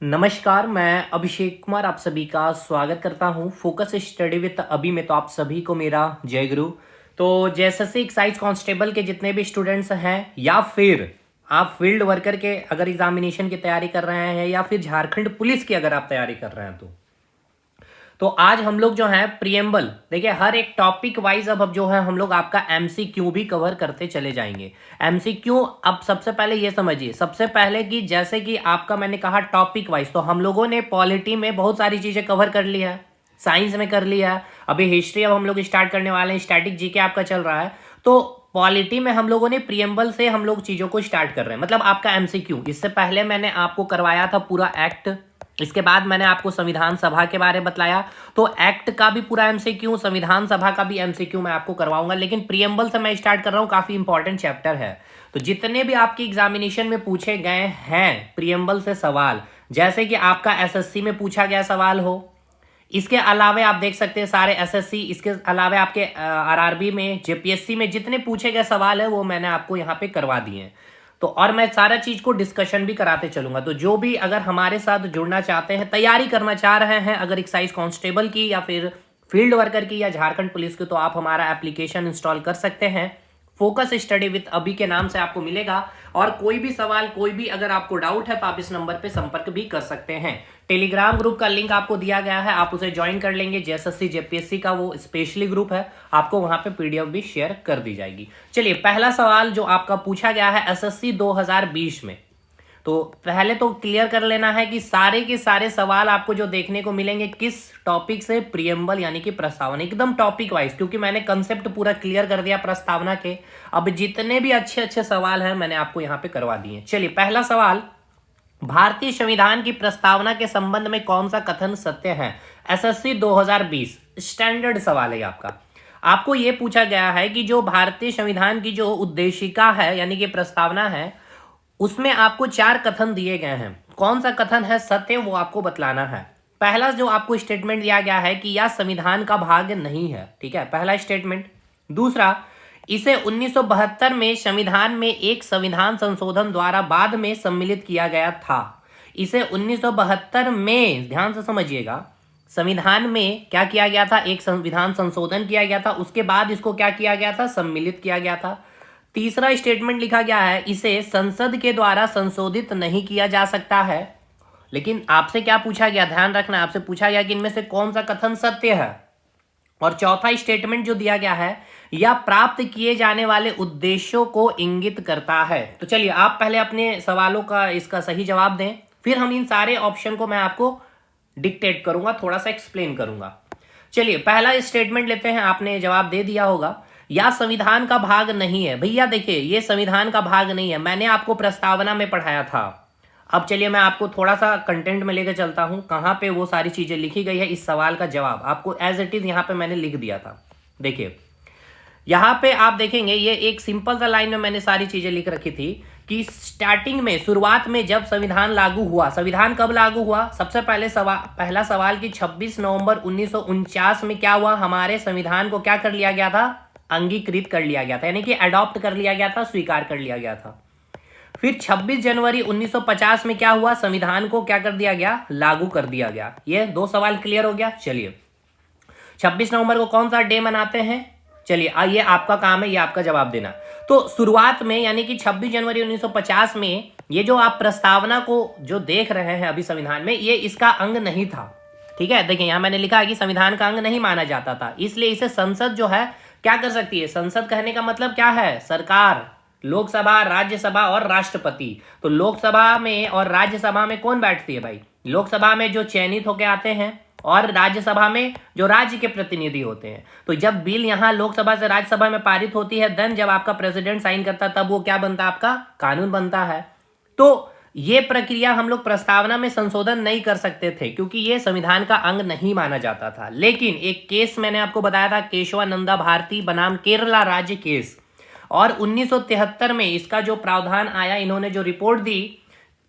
नमस्कार, मैं अभिषेक कुमार आप सभी का स्वागत करता हूं फोकस स्टडी विद अभी में। तो आप सभी को मेरा जय गुरु। तो जैसे से एक्साइज कांस्टेबल के जितने भी स्टूडेंट्स हैं या फिर आप फील्ड वर्कर के अगर एग्जामिनेशन की तैयारी कर रहे हैं या फिर झारखंड पुलिस की अगर आप तैयारी कर रहे हैं तो आज हम लोग जो है प्रियम्बल देखिए हर एक टॉपिक वाइज अब जो है हम लोग आपका एमसीक्यू भी कवर करते चले जाएंगे। एमसीक्यू अब सबसे पहले ये समझिए, सबसे पहले कि जैसे कि आपका मैंने कहा टॉपिक वाइज, तो हम लोगों ने पॉलिटी में बहुत सारी चीजें कवर कर ली है, साइंस में कर लिया है, अभी हिस्ट्री अब हम लोग स्टार्ट करने वाले हैं, स्टैटिक जीके आपका चल रहा है। तो पॉलिटी में हम लोगों ने प्रियम्बल से हम लोग चीजों को स्टार्ट कर रहे हैं, मतलब आपका एमसीक्यू। इससे पहले मैंने आपको करवाया था पूरा एक्ट, इसके बाद मैंने आपको संविधान सभा के बारे में बतलाया। तो एक्ट का भी पूरा एमसीक्यू, संविधान सभा का भी एमसीक्यू मैं आपको करवाऊंगा, लेकिन प्रियम्बल से मैं स्टार्ट कर रहा हूं, काफी इंपॉर्टेंट चैप्टर है। तो जितने भी आपके एग्जामिनेशन में पूछे गए हैं प्रियम्बल से सवाल, जैसे कि आपका एसएससी में पूछा गया सवाल हो, इसके अलावे आप देख सकते हैं सारे एसएससी, इसके अलावे आपके आरआरबी में, जेपीएससी में जितने पूछे गए सवाल है वो मैंने आपको यहाँ पे करवा दिए हैं। तो और मैं सारा चीज को डिस्कशन भी कराते चलूंगा। तो जो भी अगर हमारे साथ जुड़ना चाहते हैं, तैयारी करना चाह रहे हैं अगर एक्साइज कांस्टेबल की या फिर फील्ड वर्कर की या झारखंड पुलिस की, तो आप हमारा एप्लीकेशन इंस्टॉल कर सकते हैं। फोकस स्टडी विद अभी के नाम से आपको मिलेगा। और कोई भी सवाल, कोई भी अगर आपको डाउट है तो आप इस नंबर पे संपर्क भी कर सकते हैं। टेलीग्राम ग्रुप का लिंक आपको दिया गया है, आप उसे ज्वाइन कर लेंगे। जेएसएससी जेपीएससी का वो स्पेशली ग्रुप है, आपको वहां पे पीडीएफ भी शेयर कर दी जाएगी। चलिए, पहला सवाल जो आपका पूछा गया है एसएससी 2020 में, तो पहले तो क्लियर कर लेना है कि सारे के सारे सवाल आपको जो देखने को मिलेंगे किस टॉपिक से, प्रियम्बल यानी कि प्रस्तावना, एकदम टॉपिक वाइज, क्योंकि मैंने कंसेप्ट पूरा क्लियर कर दिया प्रस्तावना के। अब जितने भी अच्छे अच्छे सवाल हैं मैंने आपको यहाँ पे करवा दिए। चलिए, पहला सवाल, भारतीय संविधान की प्रस्तावना के संबंध में कौन सा कथन सत्य है? एसएससी 2020 स्टैंडर्ड सवाल है आपका। आपको यह पूछा गया है कि जो भारतीय संविधान की जो उद्देशिका है यानी कि प्रस्तावना है, उसमें आपको 4 कथन दिए गए हैं, कौन सा कथन है सत्य वो आपको बतलाना है। पहला जो आपको स्टेटमेंट दिया गया है कि यह संविधान का भाग नहीं है, ठीक है, पहला स्टेटमेंट। दूसरा, इसे 1972 में संविधान में एक संविधान संशोधन द्वारा बाद में सम्मिलित किया गया था। इसे 1972 में, ध्यान से समझिएगा, संविधान में क्या किया गया था? एक संविधान संशोधन किया गया था, उसके बाद इसको क्या किया गया था? सम्मिलित किया गया था। तीसरा स्टेटमेंट लिखा गया है, इसे संसद के द्वारा संशोधित नहीं किया जा सकता है। लेकिन आपसे क्या पूछा गया, ध्यान रखना, आपसे पूछा गया कि इनमें से कौन सा कथन सत्य है। और चौथा स्टेटमेंट जो दिया गया है, यह प्राप्त किए जाने वाले उद्देश्यों को इंगित करता है। तो चलिए, आप पहले अपने सवालों का इसका सही जवाब दें, फिर हम इन सारे ऑप्शन को मैं आपको डिक्टेट करूंगा, थोड़ा सा एक्सप्लेन करूंगा। चलिए, पहला स्टेटमेंट लेते हैं, आपने जवाब दे दिया होगा, या संविधान का भाग नहीं है। भैया देखिए, ये संविधान का भाग नहीं है, मैंने आपको प्रस्तावना में पढ़ाया था। अब चलिए मैं आपको थोड़ा सा कंटेंट में लेकर चलता हूं, कहां पे वो सारी चीजें लिखी गई है। इस सवाल का जवाब आपको एज इट इज यहां पे मैंने लिख दिया था। देखिए, यहां पे आप देखेंगे, ये एक सिंपल सा लाइन में मैंने सारी चीजें लिख रखी थी कि स्टार्टिंग में, शुरुआत में जब संविधान लागू हुआ, संविधान कब लागू हुआ? सबसे पहले पहला सवाल कि 26 नवंबर 1949 में क्या हुआ? हमारे संविधान को क्या कर लिया गया था? अंगीकृत कर लिया गया था, यानी कि अडॉप्ट कर लिया गया था, स्वीकार कर लिया गया था। फिर 26 जनवरी 1950 में क्या हुआ? संविधान को क्या कर दिया गया? लागू कर दिया गया। ये 2 सवाल क्लियर हो गया। चलिए, 26 नवंबर को कौन सा डे मनाते हैं? चलिए, ये आपका काम है, ये आपका जवाब देना। तो शुरुआत में यानी कि 26 जनवरी 1950 में ये जो आप प्रस्तावना को जो देख रहे हैं अभी संविधान में, ये इसका अंग नहीं था, ठीक है। देखिए, यहां मैंने लिखा है कि संविधान का अंग नहीं माना जाता था, इसलिए इसे संसद जो है क्या कर सकती है? संसद कहने का मतलब क्या है? सरकार, लोकसभा, राज्यसभा और राष्ट्रपति। तो लोकसभा में और राज्यसभा में कौन बैठती है भाई? लोकसभा में जो चयनित होकर आते हैं और राज्यसभा में जो राज्य के प्रतिनिधि होते हैं। तो जब बिल यहां लोकसभा से राज्यसभा में पारित होती है, देन जब आपका प्रेसिडेंट साइन करता है, तब वो क्या बनता है? आपका कानून बनता है। तो ये प्रक्रिया हम लोग प्रस्तावना में संशोधन नहीं कर सकते थे, क्योंकि ये संविधान का अंग नहीं माना जाता था। लेकिन एक केस मैंने आपको बताया था, केशवानंदा भारती बनाम केरला राज्य केस, और 1973 में इसका जो प्रावधान आया, इन्होंने जो रिपोर्ट दी,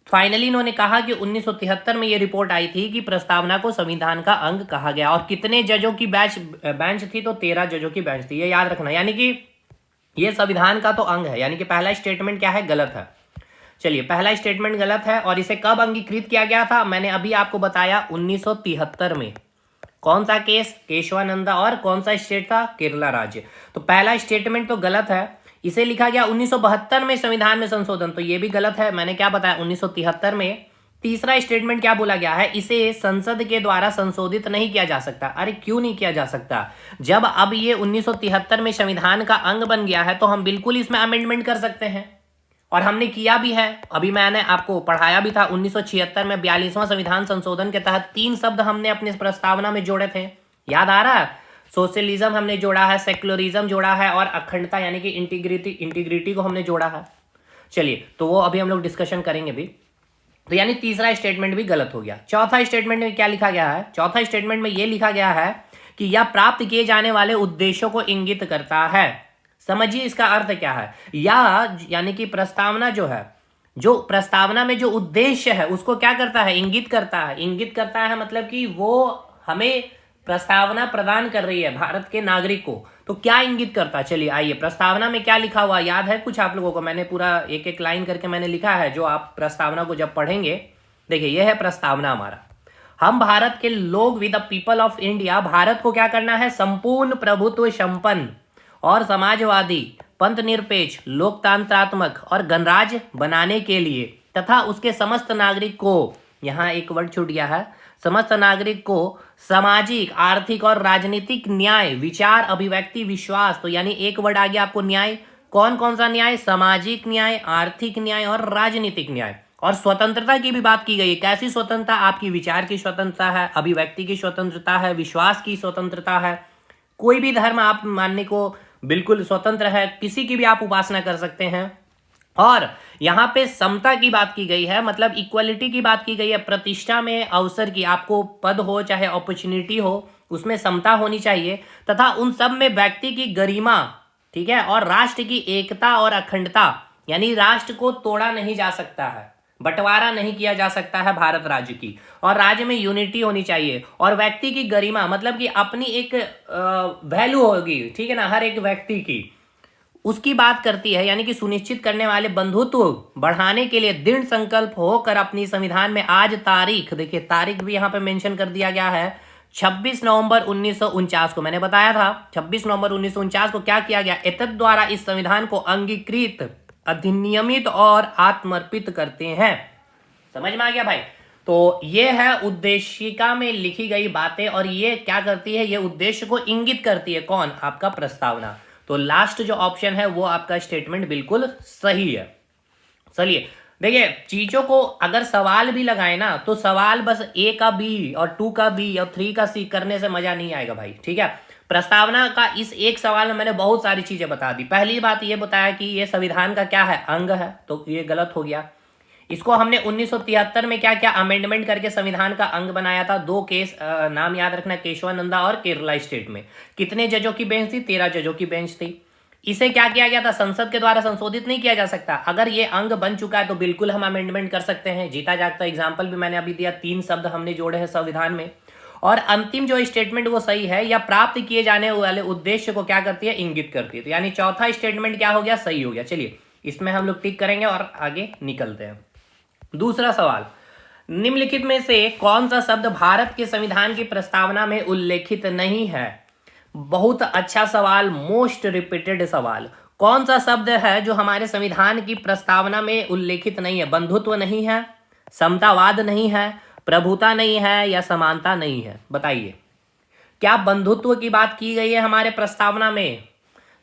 फाइनली इन्होंने कहा कि 1973 में ये रिपोर्ट आई थी कि प्रस्तावना को संविधान का अंग कहा गया। और कितने जजों की बेंच थी? तो 13 जजों की बेंच थी, ये याद रखना। यानी कि ये संविधान का तो अंग है, यानी कि पहला स्टेटमेंट क्या है? गलत है। चलिए, पहला स्टेटमेंट गलत है। और इसे कब अंगीकृत किया गया था? मैंने अभी आपको बताया 1973 में। कौन सा केस? केशवानंदा। और कौन सा स्टेट था? केरला राज्य। तो पहला स्टेटमेंट तो गलत है। इसे लिखा गया 1972 में संविधान में संशोधन, तो ये भी गलत है। मैंने क्या बताया? 1973 में। तीसरा स्टेटमेंट क्या बोला गया है? इसे संसद के द्वारा संशोधित नहीं किया जा सकता। अरे क्यों नहीं किया जा सकता? जब अब ये 1973 में संविधान का अंग बन गया है तो हम बिल्कुल इसमें अमेंडमेंट कर सकते हैं, और हमने किया भी है। अभी मैंने आपको पढ़ाया भी था 1976 में 42वां संविधान संशोधन के तहत 3 शब्द हमने अपनी प्रस्तावना में जोड़े थे, याद आ रहा है? सोशलिज्म हमने जोड़ा है, सेक्युलरिज्म जोड़ा है, और अखंडता यानी कि इंटीग्रिटी को हमने जोड़ा है। चलिए, तो वो अभी हम लोग डिस्कशन करेंगे भी। तो यानी तीसरा स्टेटमेंट भी गलत हो गया। चौथा स्टेटमेंट में क्या लिखा गया है? चौथा स्टेटमेंट में यह लिखा गया है कि यह प्राप्त किए जाने वाले उद्देश्यों को इंगित करता है। समझिए इसका अर्थ क्या है। या यानी कि प्रस्तावना जो है, जो प्रस्तावना में जो उद्देश्य है उसको क्या करता है? इंगित करता है। इंगित करता है मतलब कि वो हमें प्रस्तावना प्रदान कर रही है भारत के नागरिक को। तो क्या इंगित करता है? चलिए आइए, प्रस्तावना में क्या लिखा हुआ याद है कुछ आप लोगों को? मैंने पूरा एक एक लाइन करके मैंने लिखा है, जो आप प्रस्तावना को जब पढ़ेंगे। देखिए, यह है प्रस्तावना हमारा। हम भारत के लोग with the people of India, Bharat को क्या करना है? संपूर्ण प्रभुत्व संपन्न और समाजवादी, पंथ निरपेक्ष, लोकतंत्रात्मक और गणराज्य बनाने के लिए तथा उसके समस्त नागरिक को, यहाँ एक वर्ड छूट गया है, समस्त नागरिक को सामाजिक, आर्थिक और राजनीतिक न्याय, विचार, अभिव्यक्ति, विश्वास, तो यानी एक वर्ड आ गया आपको न्याय। कौन कौन सा न्याय? सामाजिक न्याय, आर्थिक न्याय और राजनीतिक न्याय। और स्वतंत्रता की भी बात की गई है। कैसी स्वतंत्रता? आपकी विचार की स्वतंत्रता है, अभिव्यक्ति की स्वतंत्रता है, विश्वास की स्वतंत्रता है। कोई भी धर्म आप मानने को बिल्कुल स्वतंत्र है, किसी की भी आप उपासना कर सकते हैं। और यहाँ पे समता की बात की गई है, मतलब इक्वलिटी की बात की गई है। प्रतिष्ठा में अवसर की, आपको पद हो चाहे अपॉर्चुनिटी हो, उसमें समता होनी चाहिए। तथा उन सब में व्यक्ति की गरिमा, ठीक है, और राष्ट्र की एकता और अखंडता, यानी राष्ट्र को तोड़ा नहीं जा सकता है, बंटवारा नहीं किया जा सकता है भारत राज्य की, और राज्य में यूनिटी होनी चाहिए। और व्यक्ति की गरिमा मतलब कि अपनी एक वैल्यू होगी, ठीक है ना, हर एक व्यक्ति की, उसकी बात करती है। यानी कि सुनिश्चित करने वाले बंधुत्व बढ़ाने के लिए दृढ़ संकल्प होकर अपनी संविधान में आज तारीख, देखिए तारीख भी यहाँ पे मेंशन कर दिया गया है, 26 नवंबर 1949 को। मैंने बताया था 26 नवंबर 1949 को क्या किया गया? एतद द्वारा इस संविधान को अंगीकृत, अधिनियमित और आत्मर्पित करते हैं। समझ में आ गया भाई? तो ये है उद्देशिका में लिखी गई बातें, और ये क्या करती है? ये उद्देश्य को इंगित करती है। कौन? आपका प्रस्तावना। तो लास्ट जो ऑप्शन है वो आपका स्टेटमेंट बिल्कुल सही है। चलिए देखिए, चीजों को अगर सवाल भी लगाए ना, तो सवाल बस ए का बी और 2 का बी और 3 का सी करने से मजा नहीं आएगा भाई, ठीक है। प्रस्तावना का इस एक सवाल में मैंने बहुत सारी चीजें बता दी। पहली बात ये बताया कि ये संविधान का क्या है? अंग है, तो ये गलत हो गया। इसको हमने 1973 में क्या क्या अमेंडमेंट करके संविधान का अंग बनाया था। 2 केस नाम याद रखना, केशवानंदा और केरला स्टेट में। कितने जजों की बेंच थी? 13 जजों की बेंच थी। इसे क्या किया गया था? संसद के द्वारा संशोधित नहीं किया जा सकता। अगर ये अंग बन चुका है तो बिल्कुल हम अमेंडमेंट कर सकते हैं। जीता जागता एग्जाम्पल भी मैंने अभी दिया, 3 शब्द हमने जोड़े हैं संविधान में। और अंतिम जो स्टेटमेंट वो सही है, या प्राप्त किए जाने वाले उद्देश्य को क्या करती है? इंगित करती है। तो यानी चौथा स्टेटमेंट क्या हो गया? सही हो गया। चलिए इसमें हम लोग टिक करेंगे और आगे निकलते हैं। दूसरा सवाल, निम्नलिखित में से कौन सा शब्द भारत के संविधान की प्रस्तावना में उल्लेखित नहीं है? बहुत अच्छा सवाल, मोस्ट रिपीटेड सवाल। कौन सा शब्द है जो हमारे संविधान की प्रस्तावना में उल्लेखित नहीं है? बंधुत्व नहीं है, समतावाद नहीं है, प्रभुता नहीं है, या समानता नहीं है? बताइए, क्या बंधुत्व की बात की गई है हमारे प्रस्तावना में?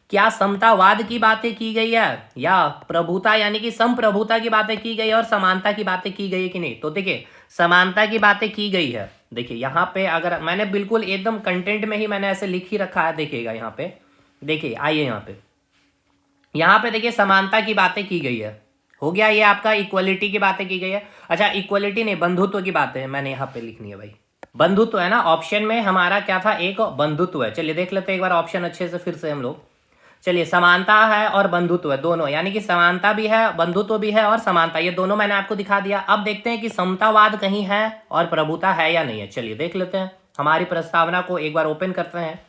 क्या समतावाद की बातें की गई है, या प्रभुता यानी कि संप्रभुता की बातें की गई है, और समानता की बातें की गई है कि नहीं? तो देखिए, समानता की बातें की गई है। देखिए यहाँ पे अगर मैंने बिल्कुल एकदम कंटेंट में ही मैंने ऐसे लिख ही रखा है, देखिएगा यहाँ पे, देखिए आइए यहाँ पे देखिए, समानता की बातें की गई है। हो गया ये आपका। इक्वलिटी की बातें की गई है। अच्छा, इक्वलिटी नहीं, बंधुत्व की बातें मैंने यहाँ पे लिखनी है भाई। बंधुत्व है ना, ऑप्शन में हमारा क्या था? एक बंधुत्व है। चलिए देख लेते हैं एक बार ऑप्शन अच्छे से फिर से हम लोग। चलिए, समानता है और बंधुत्व है दोनों, यानी कि समानता भी है, बंधुत्व भी है, और समानता, ये दोनों मैंने आपको दिखा दिया। अब देखते हैं कि समतावाद कहीं है और प्रभुता है या नहीं है। चलिए देख लेते हैं, हमारी प्रस्तावना को एक बार ओपन करते हैं।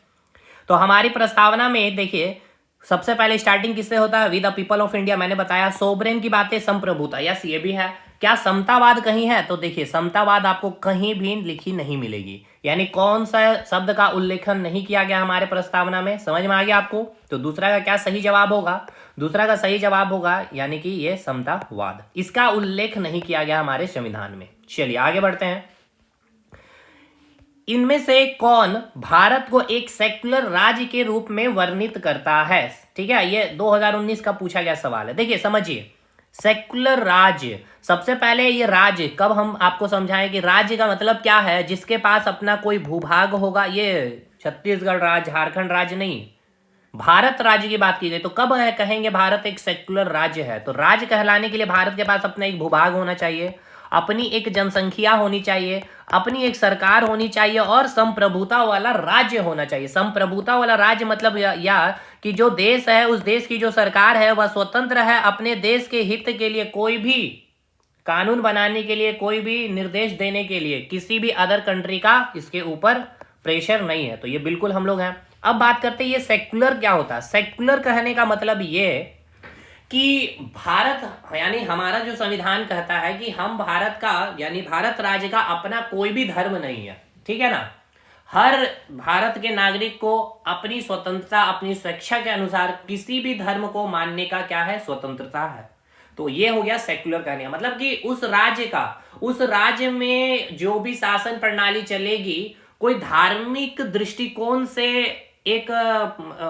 तो हमारी प्रस्तावना में देखिए, सबसे पहले स्टार्टिंग किससे होता है? We the people of India. मैंने बताया सोवरेन की बातें संप्रभुता, यस ये भी है। क्या समतावाद कहीं है? तो देखिए समतावाद आपको कहीं भी लिखी नहीं मिलेगी, यानी कौन सा शब्द का उल्लेखन नहीं किया गया हमारे प्रस्तावना में, समझ में आ गया आपको? तो दूसरा का क्या सही जवाब होगा? दूसरा का सही जवाब होगा यानी कि ये समतावाद, इसका उल्लेख नहीं किया गया हमारे संविधान में। चलिए आगे बढ़ते हैं। इनमें से कौन भारत को एक सेक्युलर राज्य के रूप में वर्णित करता है? ठीक है, ये 2019 का पूछा गया सवाल है। देखिए समझिए, सेक्युलर राज्य, सबसे पहले ये राज्य कब हम आपको समझाएं कि राज्य का मतलब क्या है? जिसके पास अपना कोई भूभाग होगा। ये छत्तीसगढ़ राज्य, झारखंड राज्य नहीं, भारत राज्य की बात की गई। तो कब है कहेंगे भारत एक सेक्युलर राज्य है? तो राज्य कहलाने के लिए भारत के पास अपना एक भूभाग होना चाहिए, अपनी एक जनसंख्या होनी चाहिए, अपनी एक सरकार होनी चाहिए और संप्रभुता वाला राज्य होना चाहिए। संप्रभुता वाला राज्य मतलब या कि जो देश है उस देश की जो सरकार है वह स्वतंत्र है, अपने देश के हित के लिए कोई भी कानून बनाने के लिए, कोई भी निर्देश देने के लिए किसी भी अदर कंट्री का इसके ऊपर प्रेशर नहीं है। तो ये बिल्कुल हम लोग हैं। अब बात करते हैं ये सेक्युलर क्या होता है। सेक्युलर कहने का मतलब ये कि भारत यानी हमारा जो संविधान कहता है कि हम भारत का यानी भारत राज्य का अपना कोई भी धर्म नहीं है, ठीक है ना। हर भारत के नागरिक को अपनी स्वतंत्रता, अपनी स्वेच्छा के अनुसार किसी भी धर्म को मानने का क्या है? स्वतंत्रता है। तो ये हो गया सेक्युलर कहने का मतलब कि उस राज्य में जो भी शासन प्रणाली चलेगी कोई धार्मिक दृष्टिकोण से एक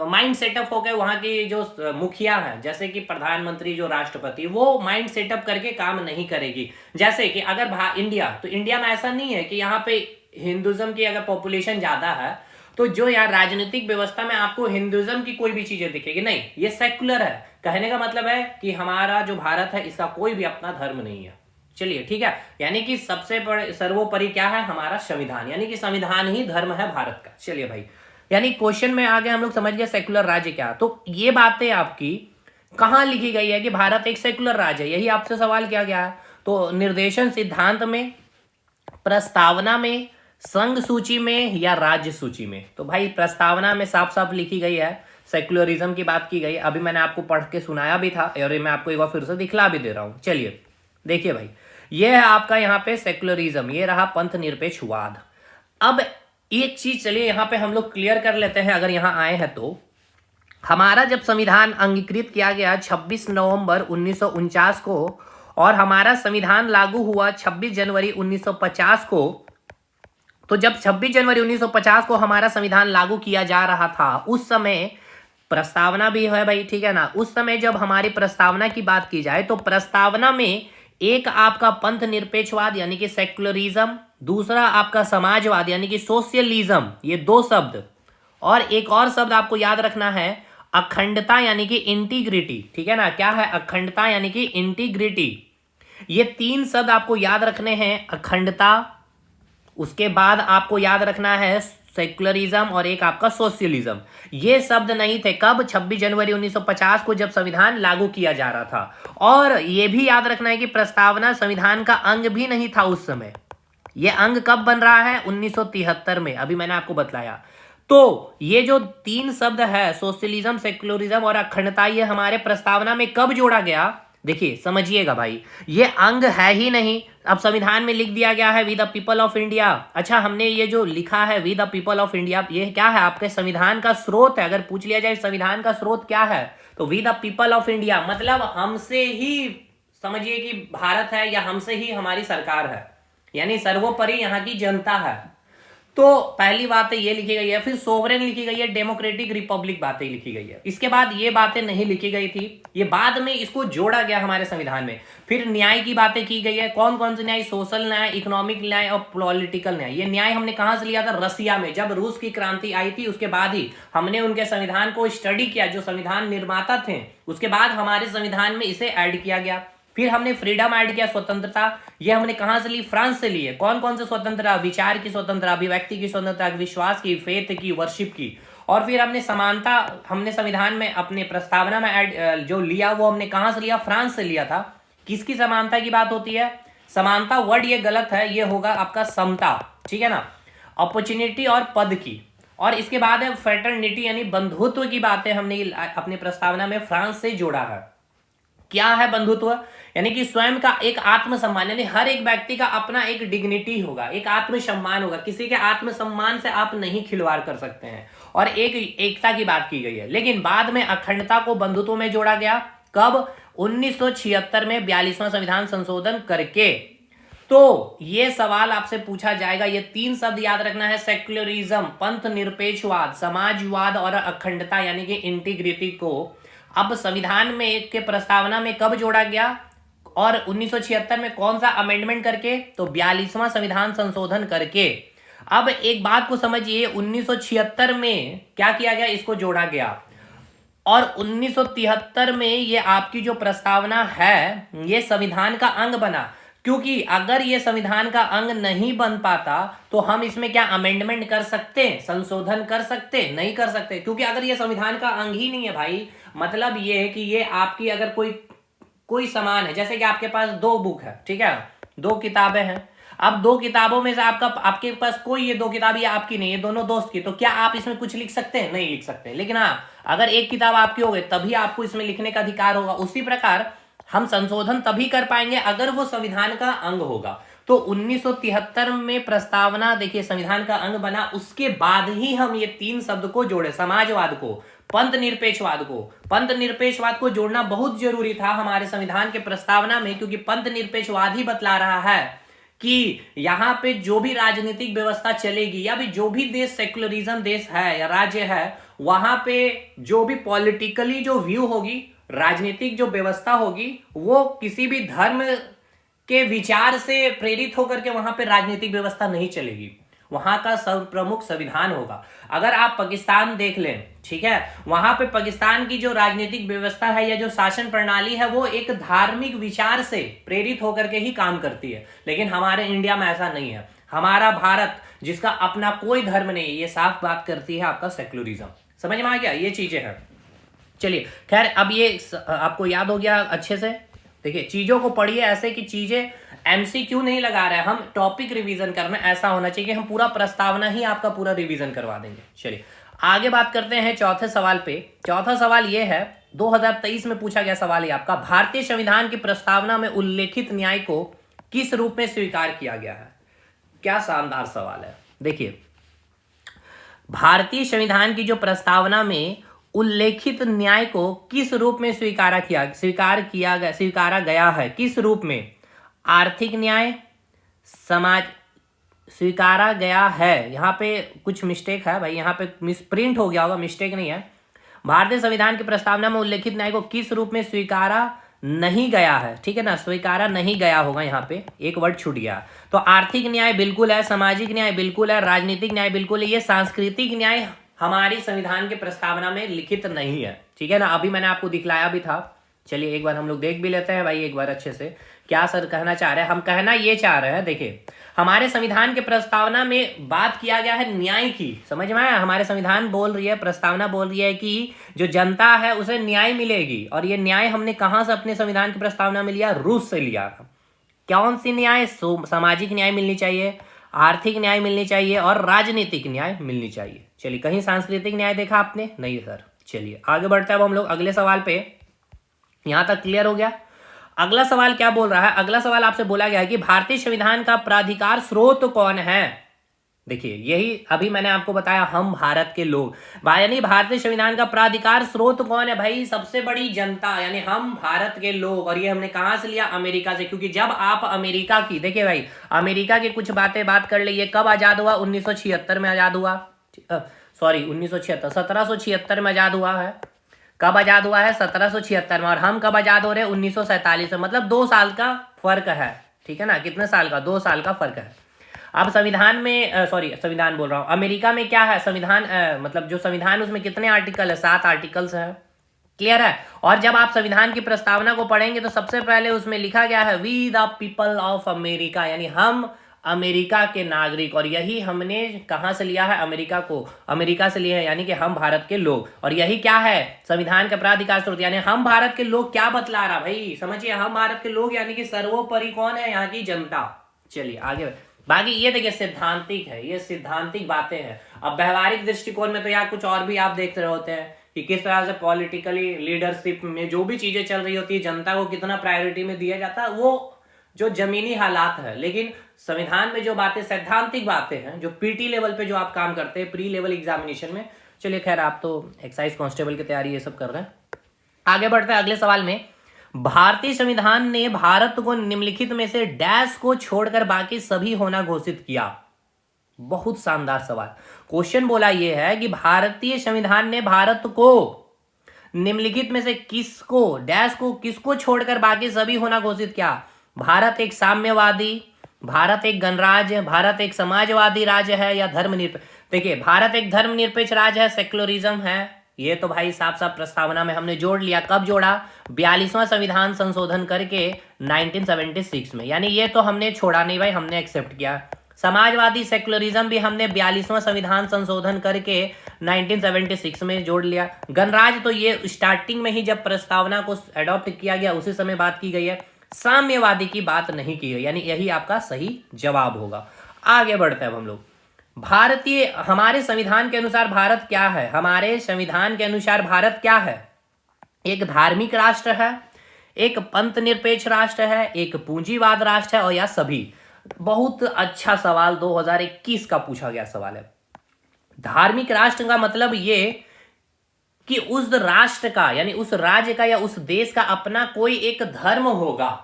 माइंड सेटअप हो गए वहां की जो मुखिया है, जैसे कि प्रधानमंत्री, जो राष्ट्रपति, वो माइंड सेटअप करके काम नहीं करेगी। जैसे कि अगर इंडिया, तो इंडिया में ऐसा नहीं है कि यहाँ पे हिंदुज्म की अगर पॉपुलेशन ज्यादा है तो जो यहाँ राजनीतिक व्यवस्था में आपको हिंदुज्म की कोई भी चीजें दिखेगी नहीं, ये सेक्युलर है। कहने का मतलब है कि हमारा जो भारत है इसका कोई भी अपना धर्म नहीं है। चलिए ठीक है, यानी कि सबसे बड़े सर्वोपरि क्या है? हमारा संविधान, यानी कि संविधान ही धर्म है भारत का। चलिए भाई, यानी क्वेश्चन में आगे हम लोग समझ गए सेक्युलर राज्य क्या। तो ये बातें आपकी कहां लिखी गई है कि भारत एक सेक्युलर राज्य है, यही आपसे सवाल किया गया है। तो निर्देशन सिद्धांत में, प्रस्तावना में, संघ सूची में या राज्य सूची में? तो भाई प्रस्तावना में साफ साफ लिखी गई है, सेक्युलरिज्म की बात की गई। अभी मैंने आपको पढ़ के सुनाया भी था और मैं आपको एक बार फिर से दिखला भी दे रहा हूं। चलिए देखिए भाई, ये है आपका यहाँ पे सेक्युलरिज्म, ये रहा पंथ निरपेक्षवाद। अब एक चीज चलिए यहाँ पे हम लोग क्लियर कर लेते हैं, अगर यहाँ आए हैं तो हमारा जब संविधान अंगीकृत किया गया 26 नवंबर 1949 को और हमारा संविधान लागू हुआ 26 जनवरी 1950 को, तो जब 26 जनवरी 1950 को हमारा संविधान लागू किया जा रहा था उस समय प्रस्तावना भी है भाई, ठीक है ना। उस समय जब हमारी प्रस्तावना की बात की जाए तो प्रस्तावना में एक आपका पंथ निरपेक्षवाद यानी कि सेक्युलरिज्म, दूसरा आपका समाजवाद यानी कि सोशलिज्म, ये दो शब्द, और एक और शब्द आपको याद रखना है अखंडता यानी कि इंटीग्रिटी, ठीक है ना। क्या है? अखंडता यानी कि इंटीग्रिटी। ये तीन शब्द आपको याद रखने हैं, अखंडता, उसके बाद आपको याद रखना है सेक्युलरिज्म और एक आपका सोशलिज्म। ये शब्द नहीं थे कब? 26 जनवरी 1950 को जब संविधान लागू किया जा रहा था। और ये भी याद रखना है कि प्रस्तावना संविधान का अंग भी नहीं था उस समय। ये अंग कब बन रहा है? 1973 में, अभी मैंने आपको बतलाया। तो ये जो तीन शब्द है सोशलिज्म, सेक्युलरिज्म और अखंडता, ये हमारे प्रस्तावना में कब जोड़ा गया? देखिए समझिएगा भाई, ये अंग है ही नहीं। अब संविधान में लिख दिया गया है we the people of India. अच्छा, हमने ये जो लिखा है we the people of India, ये क्या है? आपके संविधान का स्रोत है। अगर पूछ लिया जाए संविधान का स्रोत क्या है, तो we the people of India मतलब हमसे ही, समझिए कि भारत है या हमसे ही हमारी सरकार है, यानी सर्वोपरि यहाँ की जनता है। तो पहली बात ये लिखी गई है। फिर सोवरेन लिखी गई है, डेमोक्रेटिक रिपब्लिक बातें लिखी गई है। इसके बाद ये बातें नहीं लिखी गई थी, ये बाद में इसको जोड़ा गया हमारे संविधान में। फिर न्याय की बातें की गई है। कौन कौन से न्याय? सोशल न्याय, इकोनॉमिक न्याय और पॉलिटिकल न्याय। ये न्याय हमने कहां से लिया था? रसिया में, जब रूस की क्रांति आई थी उसके बाद ही हमने उनके संविधान को स्टडी किया, जो संविधान निर्माता थे, उसके बाद हमारे संविधान में इसे ऐड किया गया। फिर हमने फ्रीडम ऐड किया, स्वतंत्रता। ये हमने कहां से ली? फ्रांस से ली है। कौन कौन से स्वतंत्रता? विचार की स्वतंत्रता, अभिव्यक्ति की स्वतंत्रता, विश्वास की, फेथ की, वर्शिप की। और फिर हमने समानता, हमने संविधान में अपने प्रस्तावना में ऐड जो लिया वो हमने कहां से लिया? फ्रांस से लिया था। किसकी समानता की बात होती है? समानता वर्ड ये गलत है, ये होगा आपका समता, ठीक है ना। अपॉर्चुनिटी और पद की, और इसके बाद है फ्रेटर्निटी यानी बंधुत्व की बातें हमने अपनी प्रस्तावना में फ्रांस से जोड़ा है। क्या है बंधुत्व? यानी कि स्वयं का एक आत्मसम्मान, यानी हर एक व्यक्ति का अपना एक डिग्निटी होगा, एक आत्मसम्मान होगा, किसी के आत्मसम्मान से आप नहीं खिलवाड़ कर सकते हैं, और एक एकता की बात की गई है। लेकिन बाद में अखंडता को बंधुत्व में जोड़ा गया। कब? 1976 में 42वां संविधान संशोधन करके। तो ये सवाल आपसे पूछा जाएगा, ये 3 शब्द याद रखना है, सेक्युलरिज्म, पंथ निरपेक्षवाद, समाजवाद और अखंडता यानी कि इंटीग्रिटी को अब संविधान में के प्रस्तावना में कब जोड़ा गया और 1976 में कौन सा अमेंडमेंट करके? तो 42वां संविधान संशोधन करके। अब एक बात को समझिए, 1976 में क्या किया गया? इसको जोड़ा गया, और 1973 में ये आपकी जो प्रस्तावना है ये संविधान का अंग बना। क्योंकि अगर ये संविधान का अंग नहीं बन पाता तो हम इसमें क्या अमेंडमेंट कर सकते, संशोधन कर सकते? नहीं कर सकते, क्योंकि अगर ये संविधान का अंग ही नहीं है भाई, मतलब ये है कि ये आपकी अगर कोई सामान है, जैसे कि आपके पास 2 बुक है, ठीक है, 2 किताबें हैं। अब 2 किताबों में से आपके पास कोई ये 2 किताब ये आपकी नहीं है, दोनों दोस्त की, तो क्या आप इसमें कुछ लिख सकते हैं? नहीं लिख सकते। लेकिन हाँ, अगर एक किताब आपकी हो गई तभी आपको इसमें लिखने का अधिकार होगा। उसी प्रकार हम संशोधन तभी कर पाएंगे अगर वो संविधान का अंग होगा। तो 1973 में प्रस्तावना देखिए संविधान का अंग बना, उसके बाद ही हम ये 3 शब्द को जोड़े, समाजवाद को, पंथ निरपेक्षवाद को जोड़ना बहुत जरूरी था हमारे संविधान के प्रस्तावना में, क्योंकि पंथ निरपेक्षवाद ही बतला रहा है कि यहां पे जो भी राजनीतिक व्यवस्था चलेगी या भी जो भी देश सेक्युलरिज्म देश है या राज्य है, वहां पे जो भी पॉलिटिकली जो व्यू होगी, राजनीतिक जो व्यवस्था होगी, वो किसी भी धर्म के विचार से प्रेरित होकर के वहां पे राजनीतिक व्यवस्था नहीं चलेगी, वहां का सर्वप्रमुख संविधान होगा। अगर आप पाकिस्तान देख लें, ठीक है, वहां पे पाकिस्तान की जो राजनीतिक व्यवस्था है या जो शासन प्रणाली है वो एक धार्मिक विचार से प्रेरित होकर के ही काम करती है। लेकिन हमारे इंडिया में ऐसा नहीं है। हमारा भारत जिसका अपना कोई धर्म नहीं, ये साफ बात करती है आपका सेक्युलरिज्म। समझ में आ गया? ये चीजें हैं। चलिए खैर, अब ये आपको याद हो गया अच्छे से। देखिए चीजों को पढ़िए ऐसे कि चीजें एमसीक्यू नहीं लगा रहे हैं हम, टॉपिक रिवीजन करना, ऐसा होना चाहिए कि हम पूरा प्रस्तावना ही आपका पूरा रिवीजन करवा देंगे। चलिए आगे बात करते हैं चौथे सवाल पे। चौथा सवाल ये है, 2023 में पूछा गया सवाल है आपका, भारतीय संविधान की प्रस्तावना में उल्लेखित न्याय को किस रूप में स्वीकार किया गया है? क्या शानदार सवाल है। देखिए भारतीय संविधान की जो प्रस्तावना में उल्लेखित न्याय को किस रूप में स्वीकारा गया है? किस रूप में? आर्थिक न्याय, समाज स्वीकारा गया है। यहाँ पे कुछ मिस्टेक है भाई, यहाँ पे मिसप्रिंट हो गया होगा, मिस्टेक नहीं है। भारतीय संविधान की प्रस्तावना में उल्लेखित न्याय को किस रूप में स्वीकारा नहीं गया है, ठीक है ना, स्वीकारा नहीं गया होगा, यहाँ पे एक वर्ड छूट गया। तो आर्थिक न्याय बिल्कुल है, सामाजिक न्याय बिल्कुल है, राजनीतिक न्याय बिल्कुल है, ये सांस्कृतिक न्याय हमारी संविधान के प्रस्तावना में लिखित नहीं है, ठीक है ना। अभी मैंने आपको दिखलाया भी था। चलिए एक बार हम लोग देख भी लेते हैं भाई एक बार अच्छे से, क्या सर कहना चाह रहे हैं। हम कहना ये चाह रहे हैं, देखिए हमारे संविधान के प्रस्तावना में बात किया गया है न्याय की, समझ में आया? हमारे संविधान बोल रही है, प्रस्तावना बोल रही है कि जो जनता है उसे न्याय मिलेगी, और ये न्याय हमने कहां से अपने संविधान की प्रस्तावना में लिया? रूस से लिया था। कौन सी न्याय? सामाजिक न्याय मिलनी चाहिए, आर्थिक न्याय मिलनी चाहिए और राजनीतिक न्याय मिलनी चाहिए। चलिए कहीं सांस्कृतिक न्याय देखा आपने? नहीं सर। चलिए आगे बढ़ते हैं अब हम लोग अगले सवाल पे। यहां तक क्लियर हो गया? अगला सवाल क्या बोल रहा है? अगला सवाल आपसे बोला गया है कि भारतीय संविधान का प्राधिकार स्रोत कौन है? देखिए यही अभी मैंने आपको बताया, हम भारत के लोग, यानी भारतीय संविधान का प्राधिकार स्रोत कौन है भाई? सबसे बड़ी जनता, यानी हम भारत के लोग। और ये हमने कहां से लिया? अमेरिका से। क्योंकि जब आप अमेरिका की, देखिए भाई अमेरिका की कुछ बातें बात कर लीजिए, कब आजाद हुआ? 1976 में आजाद हुआ, सॉरी 1976, 1776 में आजाद हुआ है। कब आजाद हुआ है? 1776 में। और हम कब आजाद हो रहे हैं? 1947 में। मतलब 2 साल का फर्क है, ठीक है ना। कितने साल का? 2 साल का फर्क है। अब संविधान में संविधान बोल रहा हूं, अमेरिका में क्या है संविधान, मतलब जो संविधान उसमें कितने आर्टिकल है? 7 आर्टिकल्स है। क्लियर है? और जब आप संविधान की प्रस्तावना को पढ़ेंगे तो सबसे पहले उसमें लिखा गया है we the people of America, यानी हम अमेरिका के नागरिक। और यही हमने कहां से लिया है? अमेरिका से लिया है, यानी कि हम भारत के लोग। और यही क्या है? संविधान का प्राधिकार स्रोत, यानी हम भारत के लोग। क्या बतला रहा भाई? समझिए, हम भारत के लोग यानी कि सर्वोपरि कौन है? यहाँ की जनता। चलिए आगे बाकी ये देखिए सिद्धांतिक है, ये सिद्धांतिक बातें हैं। अब व्यवहारिक दृष्टिकोण में तो यार कुछ और भी आप देख रहे होते हैं कि किस तरह से पॉलिटिकली लीडरशिप में जो भी चीजें चल रही होती है, जनता को कितना प्रायोरिटी में दिया जाता है, वो जो जमीनी हालात है। लेकिन संविधान में जो बातें सैद्धांतिक बातें हैं, जो पीटी लेवल पे जो आप काम करते हैं प्री लेवल एग्जामिनेशन में, चलिए खैर आप तो एक्साइज कांस्टेबल की तैयारी ये सब कर रहे हैं। आगे बढ़ते हैं अगले सवाल में। भारतीय संविधान ने भारत को निम्नलिखित में से डैश को छोड़कर बाकी सभी होना घोषित किया। बहुत शानदार सवाल। क्वेश्चन बोला यह है कि भारतीय संविधान ने भारत को निम्नलिखित में से किसको, डैश को, किसको छोड़कर बाकी सभी होना घोषित किया। भारत एक साम्यवादी, भारत एक गणराज्य, भारत एक समाजवादी राज्य है या धर्मनिरपेक्ष। देखिए भारत एक धर्मनिरपेक्ष राज्य है, सेक्युलरिज्म है, ये तो भाई साफ साफ प्रस्तावना में हमने जोड़ लिया। कब जोड़ा? 42वां संविधान संशोधन करके 1976 में, यानी ये तो हमने छोड़ा नहीं भाई, हमने एक्सेप्ट किया। समाजवादी सेक्युलरिज्म भी हमने 42वां संविधान संशोधन करके 1976 में जोड़ लिया। गणराज्य तो ये स्टार्टिंग में ही जब प्रस्तावना को अडॉप्ट किया गया उसी समय बात की गई है। साम्यवादी की बात नहीं की गई, यानी यही आपका सही जवाब होगा। आगे बढ़ते हैं अब हम लोग। भारतीय, हमारे संविधान के अनुसार भारत क्या है? हमारे संविधान के अनुसार भारत क्या है? एक धार्मिक राष्ट्र है, एक पंथ निरपेक्ष राष्ट्र है, एक पूंजीवाद राष्ट्र है, और या सभी। बहुत अच्छा सवाल 2021 का पूछा गया सवाल है। धार्मिक राष्ट्र का मतलब ये कि उस राष्ट्र का, यानी उस राज्य का या उस देश का अपना कोई एक धर्म होगा,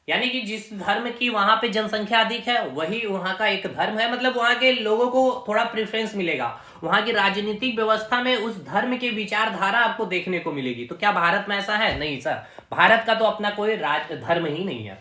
यानी कि जिस धर्म की वहां पे जनसंख्या अधिक है वही वहां का एक धर्म है। मतलब वहां के लोगों को थोड़ा प्रेफरेंस मिलेगा, वहां की राजनीतिक व्यवस्था में उस धर्म की विचारधारा आपको देखने को मिलेगी। तो क्या भारत में ऐसा है? नहीं सर, भारत का तो अपना कोई धर्म ही नहीं है।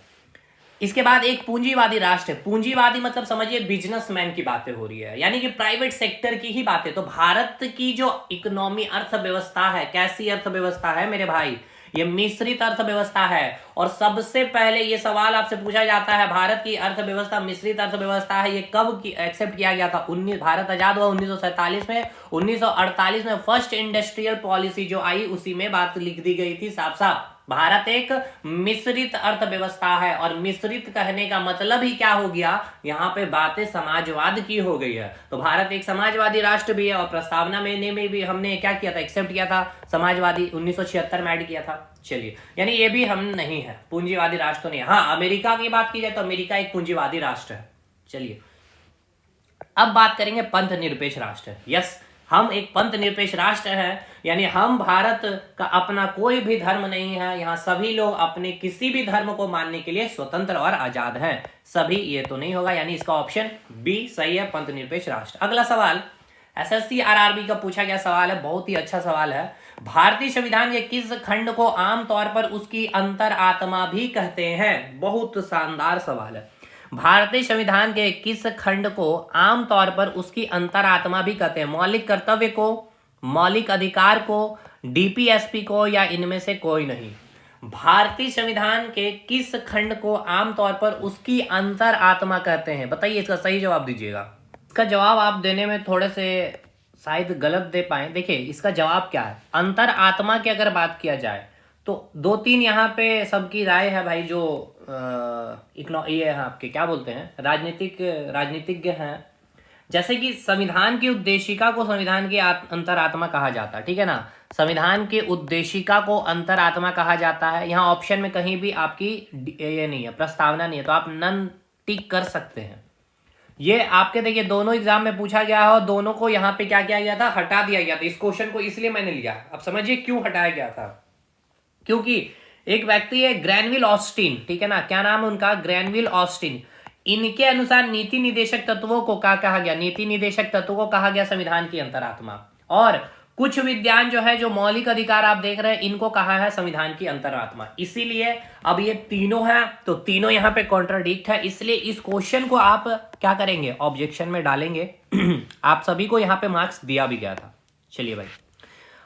इसके बाद एक पूंजीवादी राष्ट्र है। पूंजीवादी मतलब समझिए बिजनेसमैन की बातें हो रही है, यानी कि प्राइवेट सेक्टर की ही बातें। तो भारत की जो इकोनॉमी अर्थव्यवस्था है, कैसी अर्थव्यवस्था है मेरे भाई? ये मिश्रित अर्थव्यवस्था है। और सबसे पहले ये सवाल आपसे पूछा जाता है, भारत की अर्थव्यवस्था मिश्रित अर्थव्यवस्था है, ये कब एक्सेप्ट किया गया था? भारत आजाद हुआ 1947 में। 1948 में फर्स्ट इंडस्ट्रियल पॉलिसी जो आई उसी में बात लिख दी गई थी साफ साफ, भारत एक मिश्रित अर्थव्यवस्था है। और मिश्रित कहने का मतलब ही क्या हो गया? यहाँ पे बातें समाजवाद की हो गई है। तो भारत एक समाजवादी राष्ट्र भी है, और प्रस्तावना में भी हमने क्या किया था? एक्सेप्ट किया था समाजवादी, 1976 में ऐड किया था। चलिए, यानी ये भी हम नहीं है, पूंजीवादी राष्ट्र तो नहीं है। हाँ, अमेरिका की बात की जाए तो अमेरिका एक पूंजीवादी राष्ट्र है। चलिए अब बात करेंगे पंथ निरपेक्ष राष्ट्र। यस, हम एक पंथ निरपेक्ष राष्ट्र है, यानी हम भारत का अपना कोई भी धर्म नहीं है। यहाँ सभी लोग अपने किसी भी धर्म को मानने के लिए स्वतंत्र और आजाद हैं। सभी ये तो नहीं होगा, यानी इसका ऑप्शन बी सही है, पंथ निरपेक्ष राष्ट्र। अगला सवाल एसएससी आरआरबी का पूछा गया सवाल है, बहुत ही अच्छा सवाल है। भारतीय संविधान के किस खंड को आमतौर पर उसकी अंतरात्मा भी कहते हैं? बहुत शानदार सवाल है। भारतीय संविधान के किस खंड को आमतौर पर उसकी अंतरात्मा भी कहते हैं? मौलिक कर्तव्य को, मौलिक अधिकार को, डीपीएसपी को, या इनमें से कोई नहीं? भारतीय संविधान के किस खंड को आमतौर पर उसकी अंतरात्मा कहते हैं? बताइए, इसका सही जवाब दीजिएगा। इसका जवाब आप देने में थोड़े से शायद गलत दे पाए। देखिए इसका जवाब क्या है। अंतरात्मा की अगर बात किया जाए तो दो तीन यहाँ पे सबकी राय है भाई, जो ये है आपके क्या बोलते हैं, राजनीतिज्ञ हैं। जैसे कि संविधान की उद्देशिका को संविधान की अंतरात्मा कहा जाता है, ठीक है ना। संविधान की उद्देशिका को अंतरात्मा कहा जाता है। यहाँ ऑप्शन में कहीं भी आपकी ये नहीं है, प्रस्तावना नहीं है, तो आप नन टिक कर सकते हैं। ये आपके देखिए दोनों एग्जाम में पूछा गया है और दोनों को यहाँ पे क्या किया गया था? हटा दिया गया था। इस क्वेश्चन को इसलिए मैंने लिया, अब समझिए क्यों हटाया गया था। क्योंकि एक व्यक्ति है ग्रैनविल ऑस्टिन, ठीक है ना, क्या नाम है उनका? Granville Austin. इनके अनुसार नीति निदेशक तत्वों को क्या कहा गया? नीति निदेशक तत्वों को कहा गया संविधान की अंतरात्मा। और कुछ विज्ञान जो है, जो मौलिक अधिकार आप देख रहे हैं, इनको कहा है संविधान की अंतरात्मा। इसीलिए अब ये तीनों हैं तो तीनों यहाँ पे कॉन्ट्राडिक्ट है, इसलिए इस क्वेश्चन को आप क्या करेंगे? ऑब्जेक्शन में डालेंगे। आप सभी को यहाँ पे मार्क्स दिया भी गया था। चलिए भाई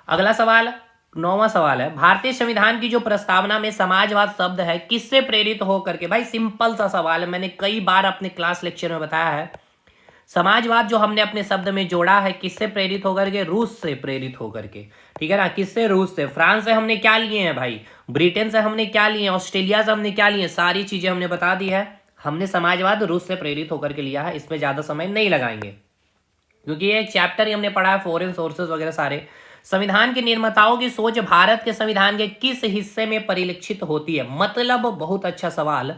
अगला सवाल, 9वां सवाल है। भारतीय संविधान की जो प्रस्तावना में समाजवाद शब्द है किससे प्रेरित होकर के? भाई सिंपल सा सवाल है, मैंने कई बार अपने क्लास लेक्चर में बताया है। समाजवाद जो हमने अपने शब्द में जोड़ा है किससे प्रेरित होकर के? रूस से प्रेरित होकर के, ठीक है ना। किससे? रूस से। फ्रांस से हमने क्या लिए हैं भाई? ब्रिटेन से हमने क्या लिए? ऑस्ट्रेलिया से हमने क्या लिए? सारी चीजें हमने बता दी है। हमने समाजवाद रूस से प्रेरित होकर के लिया है, इसमें ज्यादा समय नहीं लगाएंगे क्योंकि ये एक चैप्टर ही हमने पढ़ा है, फॉरेन सोर्सेज वगैरह सारे। संविधान के निर्माताओं की सोच भारत के संविधान के किस हिस्से में परिलक्षित होती है? मतलब बहुत अच्छा सवाल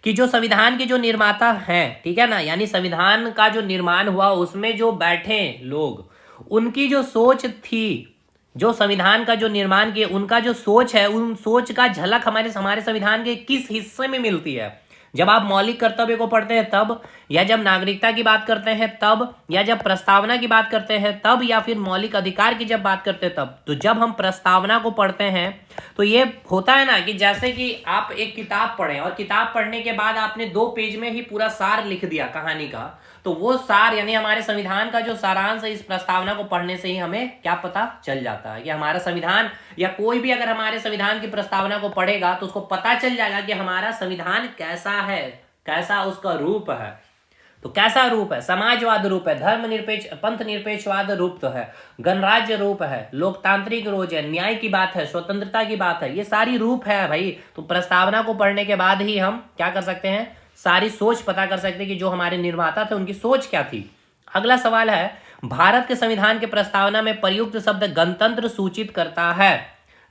कि जो संविधान के जो निर्माता हैं, ठीक है ना, यानी संविधान का जो निर्माण हुआ उसमें जो बैठे लोग, उनकी जो सोच थी, जो संविधान का जो निर्माण किया उनका जो सोच है, उन सोच का झलक हमारे संविधान के किस हिस्से में मिलती है? जब आप मौलिक कर्तव्य को पढ़ते हैं तब, या जब नागरिकता की बात करते हैं तब, या जब प्रस्तावना की बात करते हैं तब, या फिर मौलिक अधिकार की जब बात करते हैं तब। तो जब हम प्रस्तावना को पढ़ते हैं तो ये होता है ना कि जैसे कि आप एक किताब पढ़ें और किताब पढ़ने के बाद आपने 2 पेज में ही पूरा सार लिख दिया कहानी का, तो वो सार यानी हमारे संविधान का जो सारांश है, इस प्रस्तावना को पढ़ने से ही हमें क्या पता चल जाता है कि हमारा संविधान, या कोई भी अगर हमारे संविधान की प्रस्तावना को पढ़ेगा तो उसको पता चल जाएगा कि हमारा संविधान कैसा है, कैसा उसका रूप है। तो कैसा रूप है? समाजवाद रूप है, धर्मनिरपेक्ष पंथ निरपेक्षवाद रूप तो है, गणराज्य रूप है, लोकतांत्रिक रोज है, न्याय की बात है, स्वतंत्रता की बात है, ये सारी रूप है भाई। तो प्रस्तावना को पढ़ने के बाद ही हम क्या कर सकते हैं, सारी सोच पता कर सकते हैं कि जो हमारे निर्माता थे उनकी सोच क्या थी। अगला सवाल है, भारत के संविधान के प्रस्तावना में प्रयुक्त शब्द गणतंत्र सूचित करता है।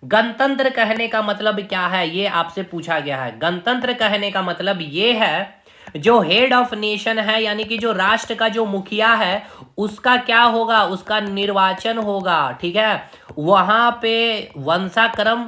गणतंत्र कहने का मतलब क्या है, ये आपसे पूछा गया है। गणतंत्र कहने का मतलब ये है जो हेड ऑफ नेशन है, यानी कि जो राष्ट्र का जो मुखिया है उसका क्या होगा, उसका निर्वाचन होगा, ठीक है। वहां पे वंशाक्रम,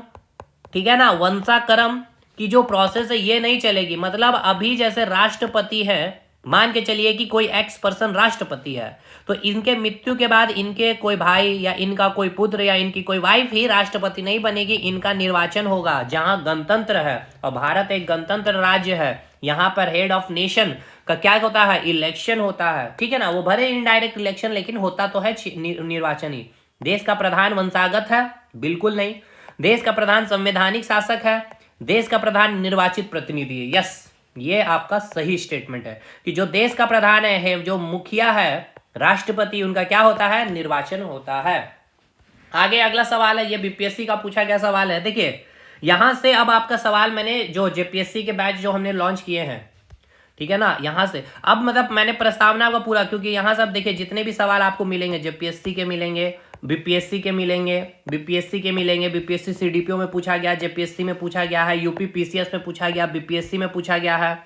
ठीक है ना, वंशाक्रम की जो प्रोसेस है ये नहीं चलेगी। मतलब अभी जैसे राष्ट्रपति है, मान के चलिए कि कोई एक्स पर्सन राष्ट्रपति है, तो इनके मृत्यु के बाद इनके कोई भाई या इनका कोई पुत्र या इनकी कोई वाइफ ही राष्ट्रपति नहीं बनेगी, इनका निर्वाचन होगा। जहां गणतंत्र है और भारत एक गणतंत्र राज्य है, यहां पर हेड ऑफ नेशन का क्या होता है, इलेक्शन होता है, ठीक है ना। वो भले इनडायरेक्ट इलेक्शन, लेकिन होता तो है निर्वाचन ही। देश का प्रधान वंशागत है? बिल्कुल नहीं। देश का प्रधान संवैधानिक शासक है, देश का प्रधान निर्वाचित प्रतिनिधि है। यस, ये आपका सही स्टेटमेंट है कि जो देश का प्रधान है, जो मुखिया है, राष्ट्रपति, उनका क्या होता है, निर्वाचन होता है। आगे अगला सवाल है, ये बीपीएससी का पूछा गया सवाल है। देखिए यहां से अब आपका सवाल, मैंने जो जेपीएससी के बैच जो हमने लॉन्च किए हैं, ठीक है ना, यहां से अब मतलब मैंने प्रस्तावना का पूरा, क्योंकि यहां से अब देखिए जितने भी सवाल आपको मिलेंगे, जेपीएससी के मिलेंगे, बीपीएससी के मिलेंगे, बीपीएससी के मिलेंगे, बीपीएससी सीडीपीओ में पूछा गया, जेपीएससी में पूछा गया है, यूपी पीसीएस में पूछा गया, बीपीएससी में पूछा गया है,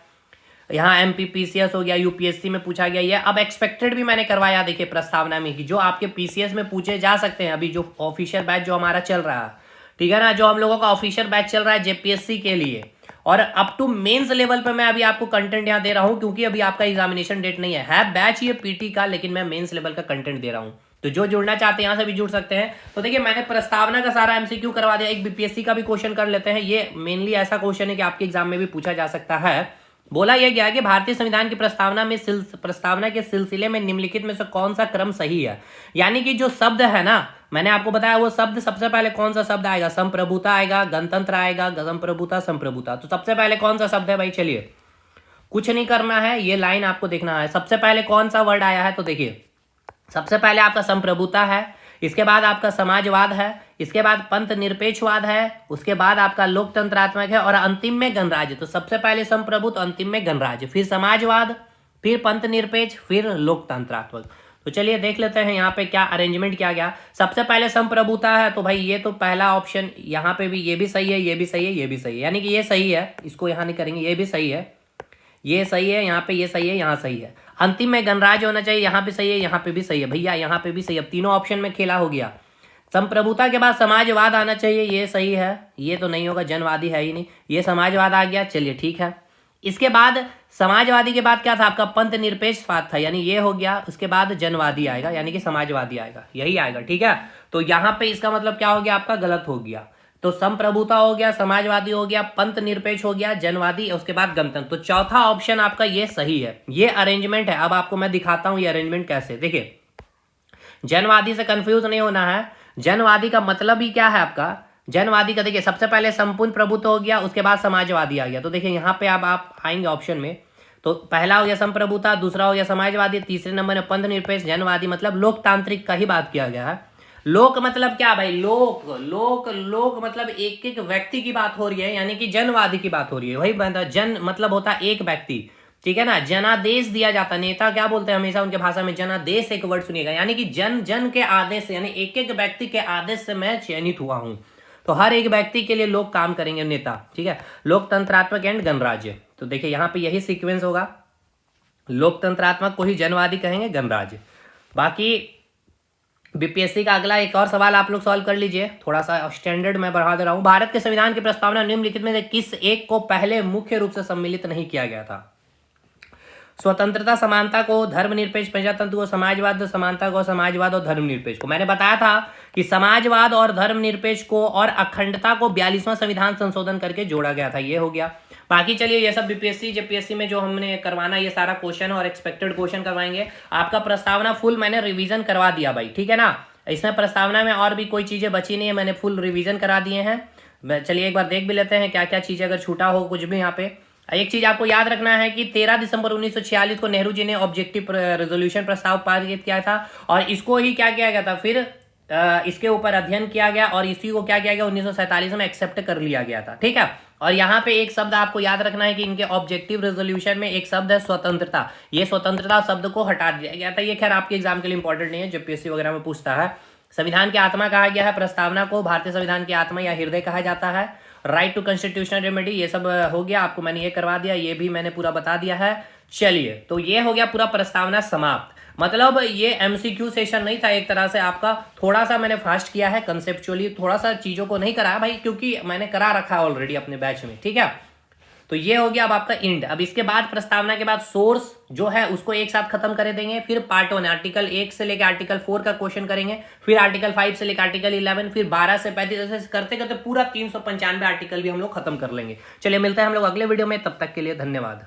यहाँ एमपी पीसीएस हो गया, यूपीएससी में पूछा गया। ये अब एक्सपेक्टेड भी मैंने करवाया, देखिए प्रस्तावना में, कि जो आपके पीसीएस में पूछे जा सकते हैं। अभी जो ऑफिशियल बैच जो हमारा चल रहा है, ठीक है ना, जो हम लोगों का ऑफिशियल बैच चल रहा है जेपीएससी के लिए, और अप टू मेंस लेवल पे मैं अभी आपको कंटेंट यहाँ दे रहा हूँ, क्योंकि अभी आपका एग्जामिनेशन डेट नहीं है बैच ये पीटी का, लेकिन मैं मेंस लेवल का कंटेंट दे रहा हूँ। तो जो जुड़ना चाहते हैं यहाँ से भी जुड़ सकते हैं। तो देखिए मैंने प्रस्तावना का सारा एमसीक्यू करवा दिया। एक बीपीएससी का भी क्वेश्चन कर लेते हैं, ये मेनली ऐसा क्वेश्चन है कि आपके एग्जाम में भी पूछा जा सकता है। बोला यह गया कि भारतीय संविधान की प्रस्तावना के सिलसिले में निम्नलिखित में से कौन सा क्रम सही है। यानी कि जो शब्द है ना, मैंने आपको बताया वो शब्द सबसे पहले कौन सा शब्द आएगा, संप्रभुता आएगा, गणतंत्र आएगा, संप्रभुता, संप्रभुता। तो सबसे पहले कौन सा शब्द है भाई, चलिए कुछ नहीं करना है, ये लाइन आपको देखना है। सबसे पहले कौन सा वर्ड आया है, तो देखिए सबसे पहले आपका संप्रभुता है, इसके बाद आपका समाजवाद है, इसके बाद पंथ निरपेक्षवाद है, उसके बाद आपका लोकतंत्रात्मक है, और अंतिम में गणराज्य। तो सबसे पहले संप्रभु, तो अंतिम में गणराज्य, फिर समाजवाद, फिर पंथ निरपेक्ष, फिर लोकतंत्रात्मक। तो चलिए देख लेते हैं यहाँ पे क्या अरेंजमेंट किया गया। सबसे पहले संप्रभुता है, तो भाई ये तो पहला ऑप्शन, यहाँ पे भी ये भी सही है, ये भी सही है, ये भी सही है, यानी कि ये सही है, इसको यहाँ नहीं करेंगे, ये भी सही है, ये सही है, यहाँ पे ये सही है, यहाँ सही है। अंतिम में गणराज्य होना चाहिए, यहाँ पे सही है, यहाँ पे भी सही है भैया, यहाँ पे भी सही है। अब तीनों ऑप्शन में खेला हो गया। संप्रभुता के बाद समाजवाद आना चाहिए, ये सही है, ये तो नहीं होगा, जनवादी है ही नहीं, ये समाजवाद आ गया, चलिए ठीक है। इसके बाद समाजवादी के बाद क्या था आपका, पंथ निरपेक्षवाद था, यानी ये हो गया। उसके बाद जनवादी आएगा, यानी कि समाजवादी आएगा, यही आएगा, ठीक है। तो यहाँ पे इसका मतलब क्या हो गया आपका, गलत हो गया। तो संप्रभुता हो गया, समाजवादी हो गया, पंथ निरपेक्ष हो गया, जनवादी, उसके बाद गणतंत्र। तो चौथा ऑप्शन आपका ये सही है, ये अरेंजमेंट है। अब आपको मैं दिखाता हूं ये अरेंजमेंट कैसे। देखिए जनवादी से कंफ्यूज नहीं होना है। जनवादी का मतलब ही क्या है आपका, जनवादी का देखिए सबसे पहले संपूर्ण प्रभुत्व हो गया, उसके बाद समाजवादी आ गया। तो देखिए यहाँ पे अब आप आएंगे ऑप्शन में, तो पहला हो गया संप्रभुता, दूसरा हो गया समाजवादी, तीसरे नंबर में पंथ निरपेक्ष, जनवादी, मतलब लोकतांत्रिक का ही बात किया गया है। लोक मतलब क्या भाई, लोक लोक लोक मतलब एक एक व्यक्ति की बात हो रही है, यानी कि जनवादी की बात हो रही है। वही बंदा, जन मतलब होता है एक व्यक्ति, ठीक है ना। जनादेश दिया जाता, नेता क्या बोलते हैं हमेशा उनके भाषा में, जनादेश एक वर्ड सुनिएगा, यानी कि जन जन के आदेश से, यानी एक एक व्यक्ति के आदेश से मैं चयनित हुआ हूं। तो हर एक व्यक्ति के लिए लोग काम करेंगे, नेता, ठीक है। लोकतंत्रात्मक एंड गणराज्य, तो देखिए यहाँ पे यही सीक्वेंस होगा, लोकतंत्रात्मक को ही जनवादी कहेंगे, गणराज्य। बाकी बीपीएससी का अगला एक और सवाल आप लोग सॉल्व कर लीजिए, थोड़ा सा स्टैंडर्ड मैं बढ़ा दे रहा हूं। भारत के संविधान की प्रस्तावना निम्नलिखित में से किस एक को पहले मुख्य रूप से सम्मिलित नहीं किया गया था? स्वतंत्रता समानता को, धर्मनिरपेक्ष प्रजातंत्र को, समाजवाद समानता को, समाजवाद और धर्मनिरपेक्ष को। मैंने बताया था कि समाजवाद और धर्मनिरपेक्ष को और अखंडता को 42वां संविधान संशोधन करके जोड़ा गया था, ये हो गया। बाकी चलिए ये सब बीपीएससी जेपीएससी में जो हमने करवाना, ये सारा क्वेश्चन और एक्सपेक्टेड क्वेश्चन करवाएंगे। आपका प्रस्तावना फुल मैंने रिवीजन करवा दिया भाई, ठीक है ना। इसमें प्रस्तावना में और भी कोई चीजें बची नहीं है, मैंने फुल रिवीजन करा दिए हैं। चलिए एक बार देख भी लेते हैं क्या क्या चीजें, अगर छूटा हो कुछ भी यहाँ पे। एक चीज आपको याद रखना है कि 13 दिसंबर 1946 को नेहरू जी ने ऑब्जेक्टिव रेजोल्यूशन प्रस्ताव पारित किया था, और इसको ही क्या किया गया था फिर, इसके ऊपर अध्ययन किया गया, और इसी को क्या किया गया 1947 में एक्सेप्ट कर लिया गया था, ठीक है। और यहाँ पे एक शब्द आपको याद रखना है कि इनके ऑब्जेक्टिव रेजोल्यूशन में एक शब्द है स्वतंत्रता, ये स्वतंत्रता शब्द को हटा दिया गया था। ये खैर आपके एग्जाम के लिए इंपॉर्टेंट नहीं है, जेपीएससी वगैरह में पूछता है। संविधान की आत्मा कहा गया है, प्रस्तावना को भारतीय संविधान की आत्मा या हृदय कहा जाता है। राइट टू कॉन्स्टिट्यूशनल रेमेडी, ये सब हो गया, आपको मैंने ये करवा दिया, ये भी मैंने पूरा बता दिया है। चलिए तो ये हो गया पूरा प्रस्तावना समाप्त। मतलब ये एमसीक्यू सेशन नहीं था एक तरह से आपका, थोड़ा सा मैंने फास्ट किया है कंसेप्चुअली, थोड़ा सा चीजों को नहीं कराया भाई, क्योंकि मैंने करा रखा है ऑलरेडी अपने बैच में, ठीक है। तो ये हो गया अब आपका इंड। अब इसके बाद प्रस्तावना के बाद सोर्स जो है उसको एक साथ खत्म कर देंगे, फिर पार्ट 1 आर्टिकल 1 से लेकर आर्टिकल 4 का क्वेश्चन करेंगे, फिर आर्टिकल 5 से लेकर आर्टिकल 11, फिर 12 से 35, ऐसे करते करते पूरा 395 आर्टिकल भी हम लोग खत्म कर लेंगे। चलिए मिलते हैं हम लोग अगले वीडियो में, तब तक के लिए धन्यवाद।